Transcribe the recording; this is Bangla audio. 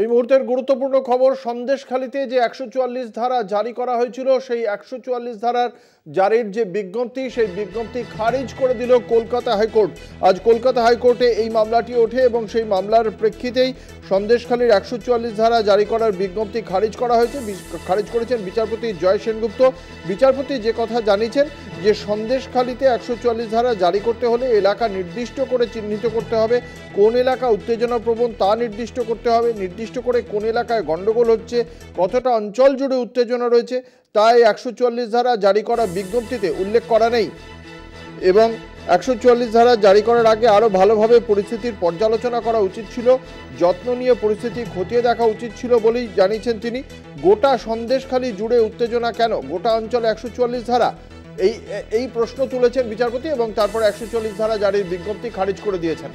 এই মুহূর্তের গুরুত্বপূর্ণ খবর, সন্দেশখালীতে যে ১৪৪ ধারা জারি করা হয়েছিল সেই ১৪৪ ধারার জারির যে বিজ্ঞপ্তি, সেই বিজ্ঞপ্তি খারিজ করে দিল কলকাতা হাইকোর্ট। আজ কলকাতা হাইকোর্টে এই মামলাটি ওঠে এবং সেই মামলার প্রেক্ষিতেই সন্দেশখালীর ১৪৪ ধারা জারি করার বিজ্ঞপ্তি খারিজ করা হয়েছে। খারিজ করেছেন বিচারপতি জয় সেনগুপ্ত। বিচারপতি যে কথা জানিয়েছেন যে সন্দেশখালীতে ১৪৪ ধারা জারি করতে হলে এলাকা নির্দিষ্ট করে চিহ্নিত করতে হবে, কোন এলাকা উত্তেজনাপ্রবণ তা নির্দিষ্ট করতে হবে, নির্দিষ্ট করে কোন এলাকায় গণ্ডগোল হচ্ছে, কতটা অঞ্চল জুড়ে উত্তেজনা রয়েছে, তাই ১৪৪ ধারা জারি করা বিজ্ঞপ্তিতে উল্লেখ করা নেই। এবং ১৪৪ ধারা জারি করার আগে আরও ভালোভাবে পরিস্থিতির পর্যালোচনা করা উচিত ছিল, যত্ন নিয়ে পরিস্থিতি খতিয়ে দেখা উচিত ছিল বলেই জানিয়েছেন তিনি। গোটা সন্দেশখালী জুড়ে উত্তেজনা কেন, গোটা অঞ্চলে ১৪৪ ধারা, এই প্রশ্ন তুলেছেন বিচারপতি এবং তারপরে ১৪৪ ধারা জারির বিজ্ঞপ্তি খারিজ করে দিয়েছেন।